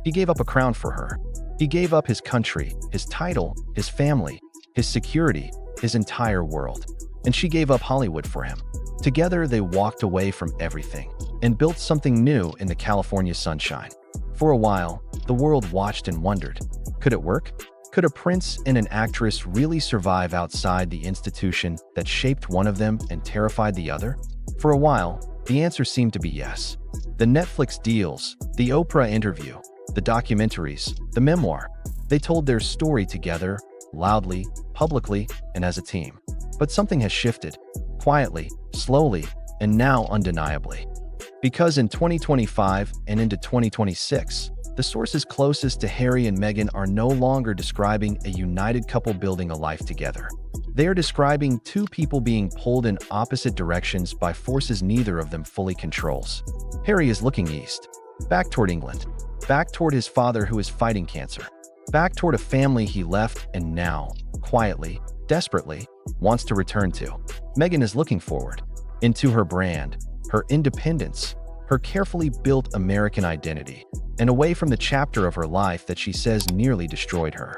He gave up a crown for her. He gave up his country, his title, his family, his security, his entire world. And she gave up Hollywood for him. Together, they walked away from everything and built something new in the California sunshine. For a while, the world watched and wondered, could it work? Could a prince and an actress really survive outside the institution that shaped one of them and terrified the other? For a while, the answer seemed to be yes. The Netflix deals, the Oprah interview, the documentaries, the memoir, they told their story together, loudly, publicly, and as a team. But something has shifted, quietly, slowly, and now undeniably. Because in 2025 and into 2026, the sources closest to Harry and Meghan are no longer describing a united couple building a life together. They are describing two people being pulled in opposite directions by forces neither of them fully controls. Harry is looking east, back toward England, back toward his father who is fighting cancer, back toward a family he left and now, quietly, desperately, wants to return to. Meghan is looking forward, into her brand, her independence, her carefully built American identity, and away from the chapter of her life that she says nearly destroyed her.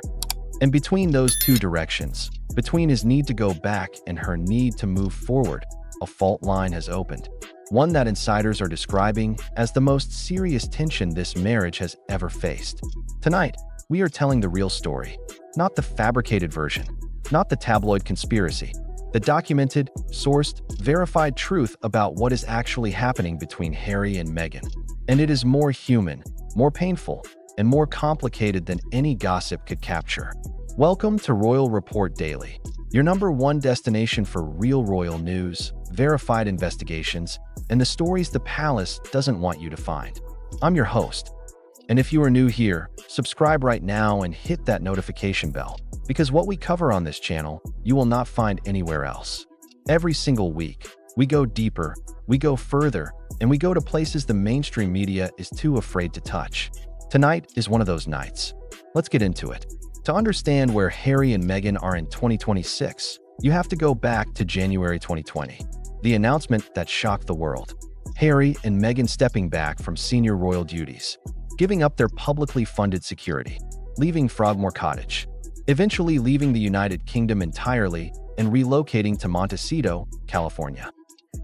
And between those two directions, between his need to go back and her need to move forward, a fault line has opened. One that insiders are describing as the most serious tension this marriage has ever faced. Tonight, we are telling the real story, not the fabricated version, not the tabloid conspiracy, the documented, sourced, verified truth about what is actually happening between Harry and Meghan. And it is more human, more painful, and more complicated than any gossip could capture. Welcome to Royal Report Daily, your #1 destination for real royal news, verified investigations, and the stories the palace doesn't want you to find. I'm your host. And if you are new here, subscribe right now and hit that notification bell, because what we cover on this channel, you will not find anywhere else. Every single week, we go deeper, we go further, and we go to places the mainstream media is too afraid to touch. Tonight is one of those nights. Let's get into it. To understand where Harry and Meghan are in 2026, you have to go back to January 2020, the announcement that shocked the world. Harry and Meghan stepping back from senior royal duties, giving up their publicly funded security, leaving Frogmore Cottage, eventually leaving the United Kingdom entirely and relocating to Montecito, California.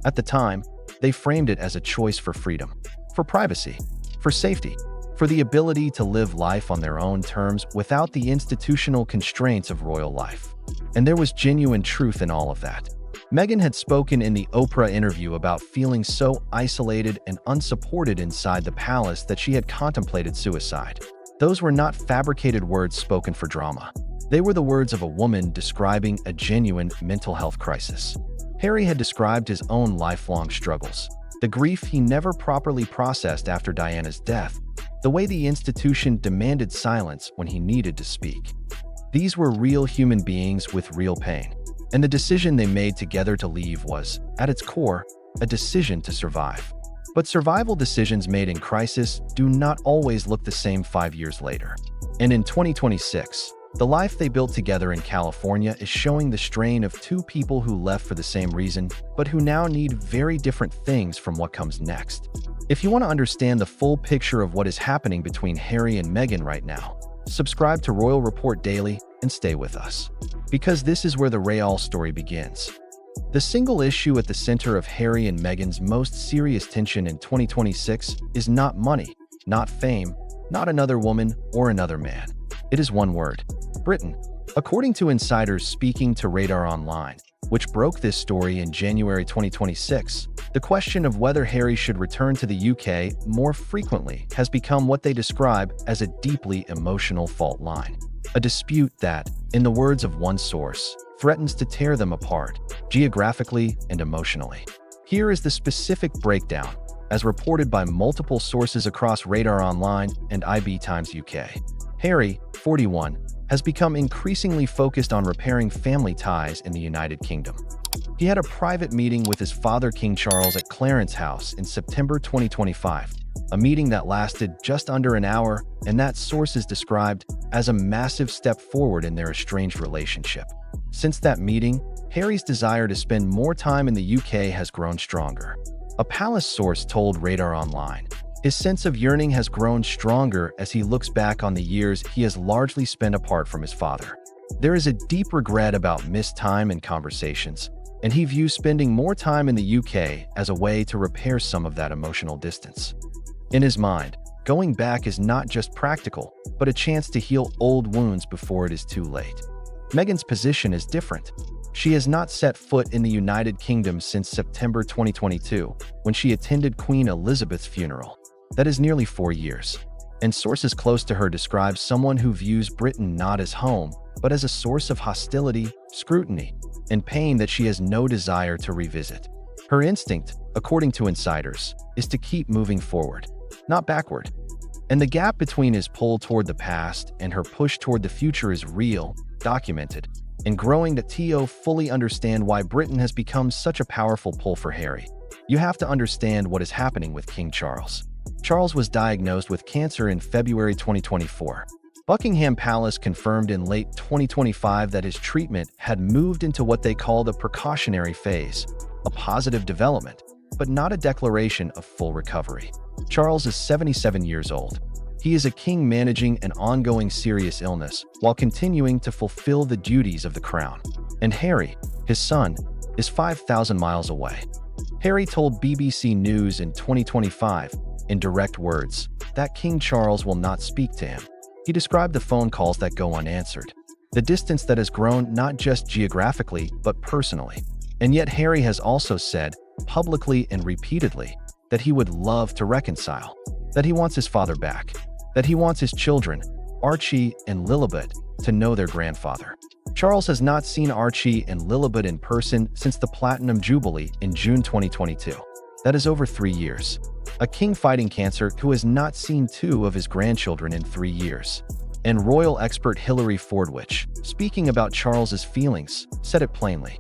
At the time, they framed it as a choice for freedom, for privacy, for safety, for the ability to live life on their own terms without the institutional constraints of royal life. And there was genuine truth in all of that. Meghan had spoken in the Oprah interview about feeling so isolated and unsupported inside the palace that she had contemplated suicide. Those were not fabricated words spoken for drama. They were the words of a woman describing a genuine mental health crisis. Harry had described his own lifelong struggles, the grief he never properly processed after Diana's death, the way the institution demanded silence when he needed to speak. These were real human beings with real pain. And the decision they made together to leave was, at its core, a decision to survive. But survival decisions made in crisis do not always look the same 5 years later. And in 2026, the life they built together in California is showing the strain of two people who left for the same reason, but who now need very different things from what comes next. If you want to understand the full picture of what is happening between Harry and Meghan right now, subscribe to Royal Report Daily and stay with us. Because this is where the Royal story begins. The single issue at the center of Harry and Meghan's most serious tension in 2026 is not money, not fame, not another woman or another man. It is one word: Britain. According to insiders speaking to Radar Online, which broke this story in January 2026, the question of whether Harry should return to the UK more frequently has become what they describe as a deeply emotional fault line. A dispute that, in the words of one source, threatens to tear them apart, geographically and emotionally. Here is the specific breakdown, as reported by multiple sources across Radar Online and IB Times UK. Harry, 41, has become increasingly focused on repairing family ties in the United Kingdom. He had a private meeting with his father, King Charles, at Clarence House in September 2025, a meeting that lasted just under an hour and that sources described as a massive step forward in their estranged relationship. Since that meeting, Harry's desire to spend more time in the UK has grown stronger. A palace source told Radar Online, His sense of yearning has grown stronger as he looks back on the years he has largely spent apart from his father. There is a deep regret about missed time and conversations, and he views spending more time in the UK as a way to repair some of that emotional distance. In his mind, going back is not just practical, but a chance to heal old wounds before it is too late. Meghan's position is different. She has not set foot in the United Kingdom since September 2022, when she attended Queen Elizabeth's funeral. That is nearly 4 years. And sources close to her describe someone who views Britain not as home, but as a source of hostility, scrutiny, and pain that she has no desire to revisit. Her instinct, according to insiders, is to keep moving forward, not backward. And the gap between his pull toward the past and her push toward the future is real, documented, and growing. To fully understand why Britain has become such a powerful pull for Harry, you have to understand what is happening with King Charles. Charles was diagnosed with cancer in February 2024. Buckingham Palace confirmed in late 2025 that his treatment had moved into what they call the precautionary phase, a positive development, but not a declaration of full recovery. Charles is 77 years old. He is a king managing an ongoing serious illness while continuing to fulfill the duties of the crown. And Harry, his son, is 5,000 miles away. Harry told BBC News in 2025, in direct words, that King Charles will not speak to him. He described the phone calls that go unanswered, the distance that has grown not just geographically, but personally. And yet Harry has also said, publicly and repeatedly, that he would love to reconcile, that he wants his father back, that he wants his children, Archie and Lilibet, to know their grandfather. Charles has not seen Archie and Lilibet in person since the Platinum Jubilee in June 2022. That is over 3 years. A king fighting cancer who has not seen 2 of his grandchildren in 3 years. And royal expert Hilary Fordwich, speaking about Charles's feelings, said it plainly.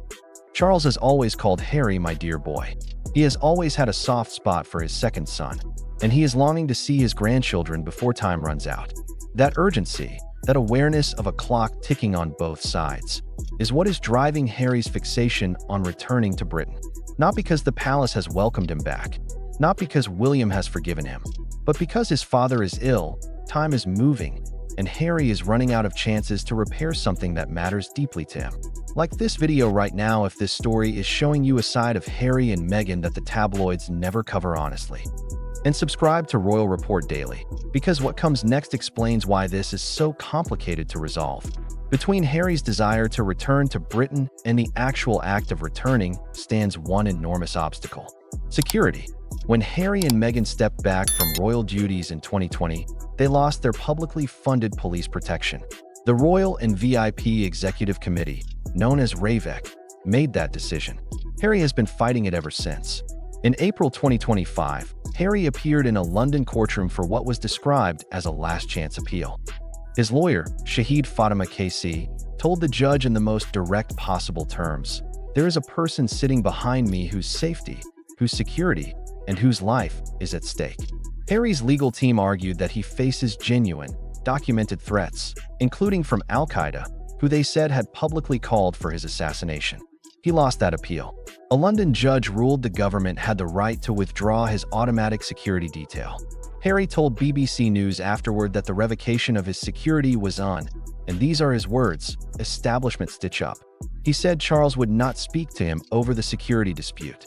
Charles has always called Harry my dear boy. He has always had a soft spot for his second son, and he is longing to see his grandchildren before time runs out. That urgency, that awareness of a clock ticking on both sides, is what is driving Harry's fixation on returning to Britain. Not because the palace has welcomed him back, not because William has forgiven him, but because his father is ill, time is moving, and Harry is running out of chances to repair something that matters deeply to him. Like this video right now if this story is showing you a side of Harry and Meghan that the tabloids never cover honestly. And subscribe to Royal Report Daily, because what comes next explains why this is so complicated to resolve. Between Harry's desire to return to Britain and the actual act of returning stands one enormous obstacle: security. When Harry and Meghan stepped back from royal duties in 2020, they lost their publicly funded police protection. The Royal and VIP Executive Committee, known as RAVEC, made that decision. Harry has been fighting it ever since. In April 2025, Harry appeared in a London courtroom for what was described as a last-chance appeal. His lawyer, Shahid Fatima KC, told the judge in the most direct possible terms, "There is a person sitting behind me whose safety, whose security, and whose life is at stake." Harry's legal team argued that he faces genuine, documented threats, including from Al-Qaeda, who they said had publicly called for his assassination. He lost that appeal. A London judge ruled the government had the right to withdraw his automatic security detail. Harry told BBC News afterward that the revocation of his security was on, and these are his words, establishment stitch up. He said Charles would not speak to him over the security dispute.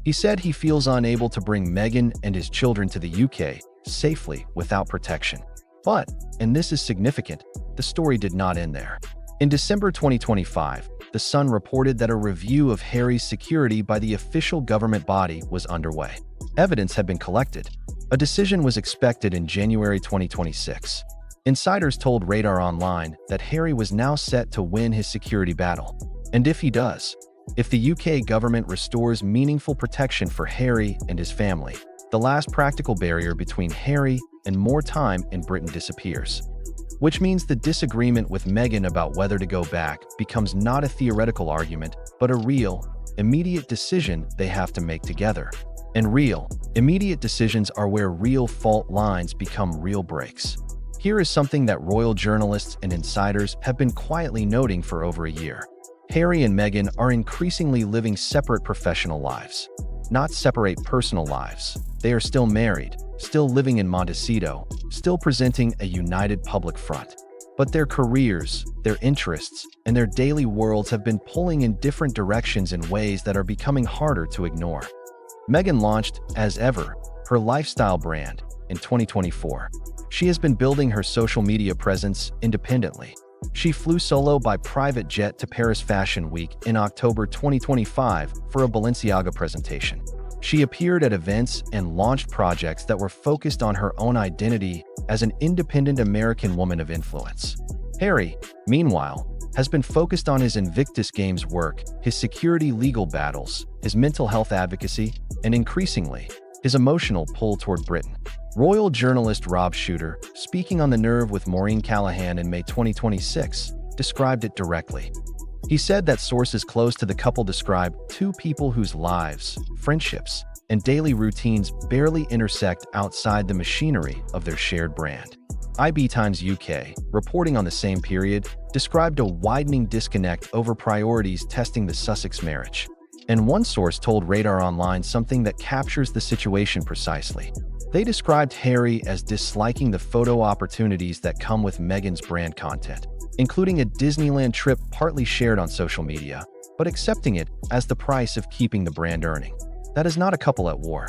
He said he feels unable to bring Meghan and his children to the UK safely without protection. But, and this is significant, the story did not end there. In December 2025, The Sun reported that a review of Harry's security by the official government body was underway. Evidence had been collected. A decision was expected in January 2026. Insiders told Radar Online that Harry was now set to win his security battle. And if he does, if the UK government restores meaningful protection for Harry and his family, the last practical barrier between Harry and more time in Britain disappears. Which means the disagreement with Meghan about whether to go back becomes not a theoretical argument, but a real, immediate decision they have to make together. And real, immediate decisions are where real fault lines become real breaks. Here is something that royal journalists and insiders have been quietly noting for over a year. Harry and Meghan are increasingly living separate professional lives. Not separate personal lives. They are still married, still living in Montecito, still presenting a united public front. But their careers, their interests, and their daily worlds have been pulling in different directions in ways that are becoming harder to ignore. Meghan launched, as ever, her lifestyle brand in 2024. She has been building her social media presence independently. She flew solo by private jet to Paris Fashion Week in October 2025 for a Balenciaga presentation. She appeared at events and launched projects that were focused on her own identity as an independent American woman of influence. Harry, meanwhile, has been focused on his Invictus Games work, his security legal battles, his mental health advocacy, and increasingly, his emotional pull toward Britain. Royal journalist Rob Shuter, speaking on The Nerve with Maureen Callahan in May 2026, described it directly. He said that sources close to the couple describe two people whose lives, friendships, and daily routines barely intersect outside the machinery of their shared brand. IB Times UK, reporting on the same period, described a widening disconnect over priorities testing the Sussex marriage. And one source told Radar Online something that captures the situation precisely. They described Harry as disliking the photo opportunities that come with Meghan's brand content, including a Disneyland trip partly shared on social media, but accepting it as the price of keeping the brand earning. That is not a couple at war,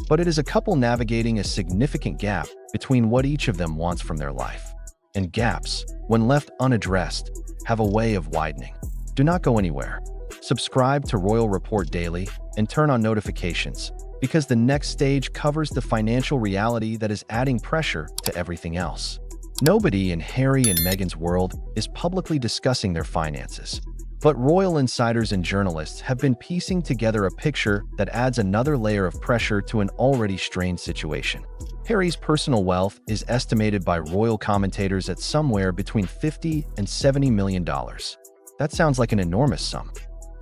but it is a couple navigating a significant gap between what each of them wants from their life. And gaps, when left unaddressed, have a way of widening. Do not go anywhere. Subscribe to Royal Report Daily and turn on notifications, because the next stage covers the financial reality that is adding pressure to everything else. Nobody in Harry and Meghan's world is publicly discussing their finances, but royal insiders and journalists have been piecing together a picture that adds another layer of pressure to an already strained situation. Harry's personal wealth is estimated by royal commentators at somewhere between $50 and $70 million. That sounds like an enormous sum.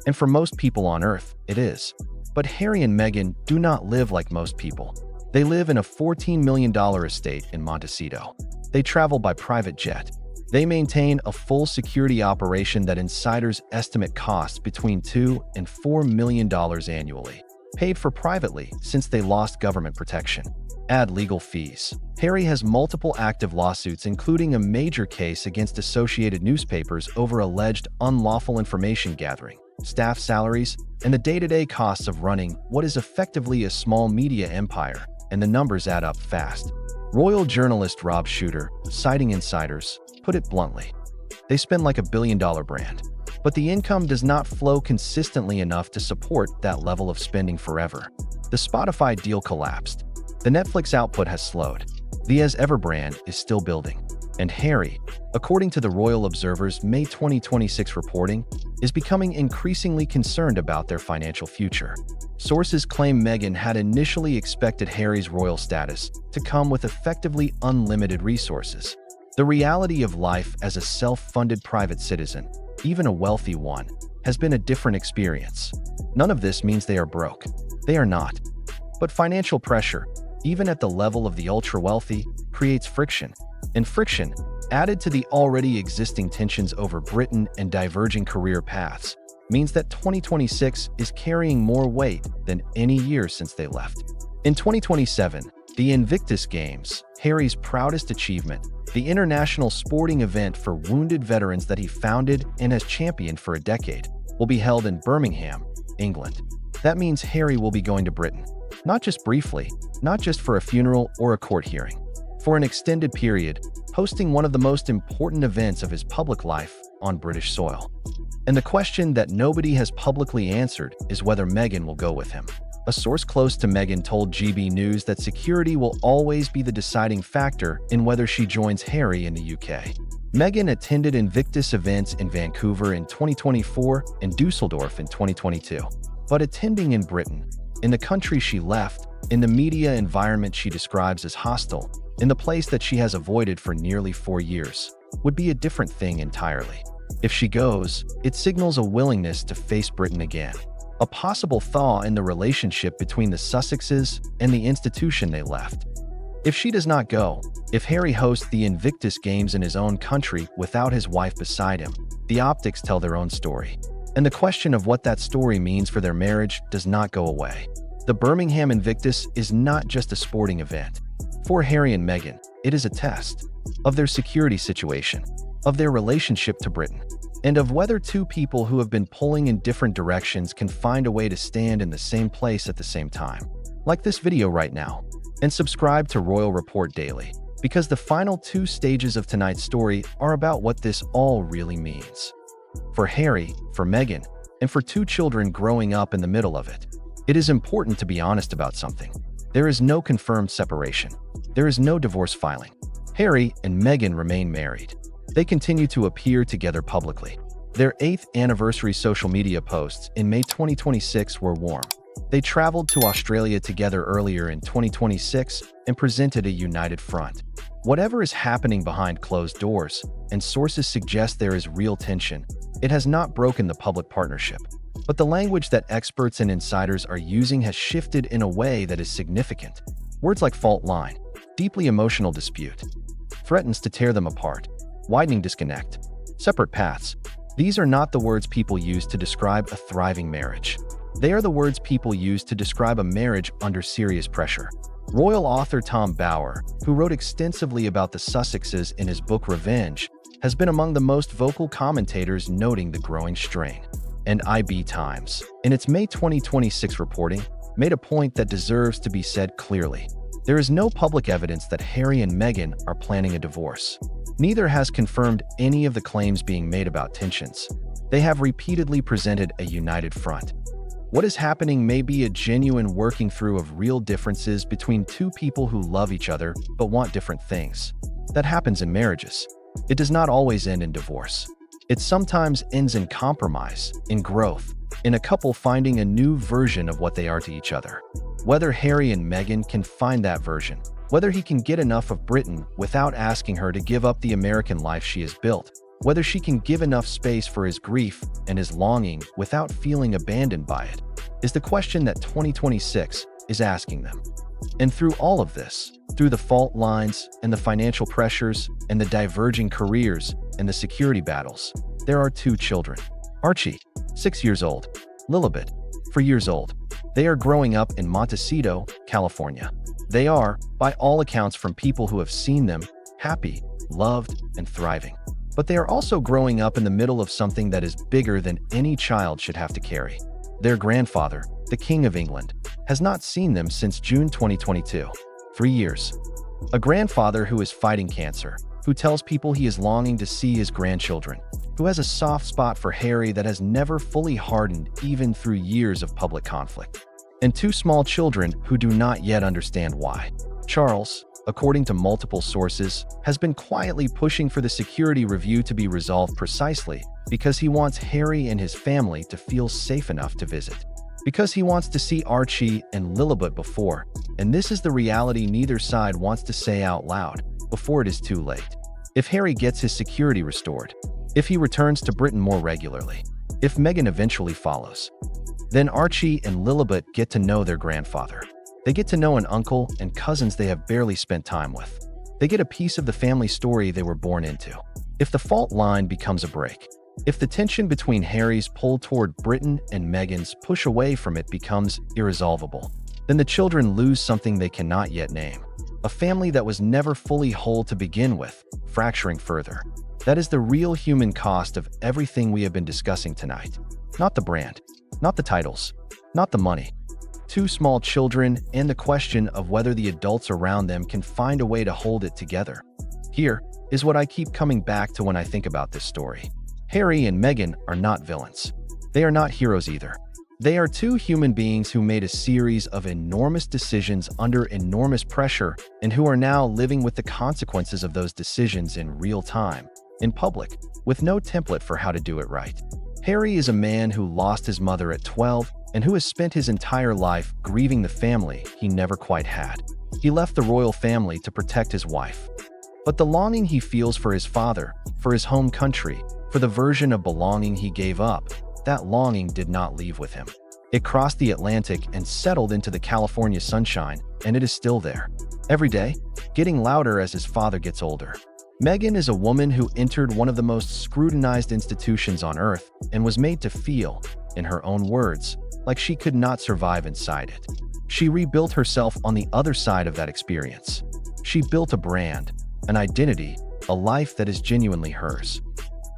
And for most people on Earth, it is. But Harry and Meghan do not live like most people. They live in a $14 million estate in Montecito. They travel by private jet. They maintain a full security operation that insiders estimate costs between $2 and $4 million annually, paid for privately since they lost government protection. Add legal fees. Harry has multiple active lawsuits, including a major case against Associated Newspapers over alleged unlawful information gathering, staff salaries, and the day-to-day costs of running what is effectively a small media empire, and the numbers add up fast. Royal journalist Rob Shuter, citing insiders, put it bluntly. They spend like $1 billion brand, but the income does not flow consistently enough to support that level of spending forever. The Spotify deal collapsed. The Netflix output has slowed. The As Ever brand is still building. And Harry, according to the Royal Observer's May 2026 reporting, is becoming increasingly concerned about their financial future. Sources claim Meghan had initially expected Harry's royal status to come with effectively unlimited resources. The reality of life as a self-funded private citizen, even a wealthy one, has been a different experience. None of this means they are broke. They are not. But financial pressure, even at the level of the ultra-wealthy, creates friction. And friction, added to the already existing tensions over Britain and diverging career paths, means that 2026 is carrying more weight than any year since they left. In 2027, the Invictus Games, Harry's proudest achievement, the international sporting event for wounded veterans that he founded and has championed for a decade, will be held in Birmingham, England. That means Harry will be going to Britain. Not just briefly, not just for a funeral or a court hearing. For an extended period, hosting one of the most important events of his public life on British soil. And the question that nobody has publicly answered is whether Meghan will go with him. A source close to Meghan told GB News that security will always be the deciding factor in whether she joins Harry in the UK. Meghan attended Invictus events in Vancouver in 2024 and Dusseldorf in 2022. But attending in Britain, in the country she left, in the media environment she describes as hostile, in the place that she has avoided for nearly 4 years, would be a different thing entirely. If she goes, it signals a willingness to face Britain again, a possible thaw in the relationship between the Sussexes and the institution they left. If she does not go, if Harry hosts the Invictus Games in his own country without his wife beside him, the optics tell their own story. And the question of what that story means for their marriage does not go away. The Birmingham Invictus is not just a sporting event. For Harry and Meghan, it is a test of their security situation, of their relationship to Britain, and of whether two people who have been pulling in different directions can find a way to stand in the same place at the same time. Like this video right now, and subscribe to Royal Report Daily, because the final two stages of tonight's story are about what this all really means. For Harry, for Meghan, and for two children growing up in the middle of it. It is important to be honest about something. There is no confirmed separation. There is no divorce filing. Harry and Meghan remain married. They continue to appear together publicly. Their 8th anniversary social media posts in May 2026 were warm. They traveled to Australia together earlier in 2026 and presented a united front. Whatever is happening behind closed doors, and sources suggest there is real tension, it has not broken the public partnership. But the language that experts and insiders are using has shifted in a way that is significant. Words like fault line, deeply emotional dispute, threatens to tear them apart, widening disconnect, separate paths. These are not the words people use to describe a thriving marriage. They are the words people use to describe a marriage under serious pressure. Royal author Tom Bower, who wrote extensively about the Sussexes in his book Revenge, has been among the most vocal commentators noting the growing strain. And IB Times, in its May 2026 reporting, made a point that deserves to be said clearly. There is no public evidence that Harry and Meghan are planning a divorce. Neither has confirmed any of the claims being made about tensions. They have repeatedly presented a united front. What is happening may be a genuine working through of real differences between two people who love each other but want different things. That happens in marriages. It does not always end in divorce. It sometimes ends in compromise, in growth, in a couple finding a new version of what they are to each other. Whether Harry and Meghan can find that version, whether he can get enough of Britain without asking her to give up the American life she has built, whether she can give enough space for his grief and his longing without feeling abandoned by it, is the question that 2026 is asking them. And through all of this, through the fault lines and the financial pressures and the diverging careers and the security battles, there are two children. Archie, 6 years old, Lilibet, 4 years old. They are growing up in Montecito, California. They are, by all accounts from people who have seen them, happy, loved, and thriving. But they are also growing up in the middle of something that is bigger than any child should have to carry. Their grandfather, the King of England, has not seen them since June 2022. 3 years. A grandfather who is fighting cancer, who tells people he is longing to see his grandchildren, who has a soft spot for Harry that has never fully hardened even through years of public conflict. And two small children who do not yet understand why. Charles, according to multiple sources, has been quietly pushing for the security review to be resolved precisely because he wants Harry and his family to feel safe enough to visit. Because he wants to see Archie and Lilibet before, and this is the reality neither side wants to say out loud before it is too late. If Harry gets his security restored, if he returns to Britain more regularly, if Meghan eventually follows, then Archie and Lilibet get to know their grandfather. They get to know an uncle and cousins they have barely spent time with. They get a piece of the family story they were born into. If the fault line becomes a break, if the tension between Harry's pull toward Britain and Meghan's push away from it becomes irresolvable, then the children lose something they cannot yet name. A family that was never fully whole to begin with, fracturing further. That is the real human cost of everything we have been discussing tonight. Not the brand, not the titles, not the money. Two small children and the question of whether the adults around them can find a way to hold it together. Here is what I keep coming back to when I think about this story. Harry and Meghan are not villains. They are not heroes either. They are two human beings who made a series of enormous decisions under enormous pressure and who are now living with the consequences of those decisions in real time, in public, with no template for how to do it right. Harry is a man who lost his mother at 12 and who has spent his entire life grieving the family he never quite had. He left the royal family to protect his wife. But the longing he feels for his father, for his home country, for the version of belonging he gave up, that longing did not leave with him. It crossed the Atlantic and settled into the California sunshine, and it is still there. Every day, getting louder as his father gets older. Meghan is a woman who entered one of the most scrutinized institutions on earth and was made to feel, in her own words, like she could not survive inside it. She rebuilt herself on the other side of that experience. She built a brand, an identity, a life that is genuinely hers.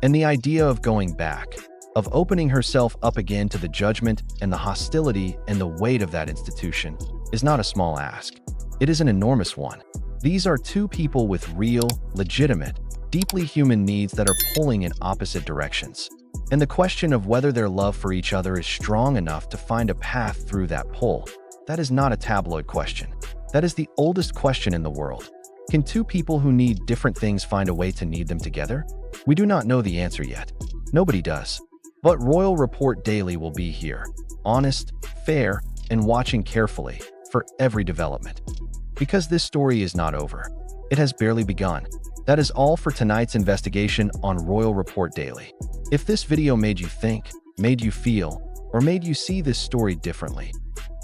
And the idea of going back, of opening herself up again to the judgment and the hostility and the weight of that institution, is not a small ask. It is an enormous one. These are two people with real, legitimate, deeply human needs that are pulling in opposite directions. And the question of whether their love for each other is strong enough to find a path through that pull, that is not a tabloid question. That is the oldest question in the world. Can two people who need different things find a way to need them together? We do not know the answer yet. Nobody does. But Royal Report Daily will be here, honest, fair, and watching carefully for every development. Because this story is not over. It has barely begun. That is all for tonight's investigation on Royal Report Daily. If this video made you think, made you feel, or made you see this story differently,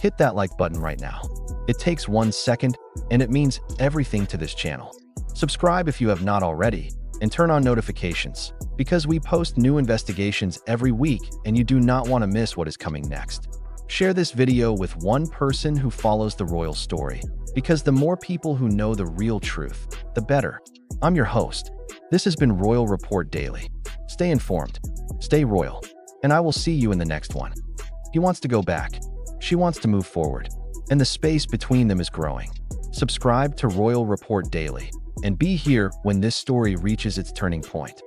hit that like button right now. It takes 1 second, and it means everything to this channel. Subscribe if you have not already, and turn on notifications, because we post new investigations every week and you do not want to miss what is coming next. Share this video with one person who follows the royal story, because the more people who know the real truth, the better. I'm your host. This has been Royal Report Daily. Stay informed, stay royal, and I will see you in the next one. He wants to go back. She wants to move forward, and the space between them is growing. Subscribe to Royal Report Daily and be here when this story reaches its turning point.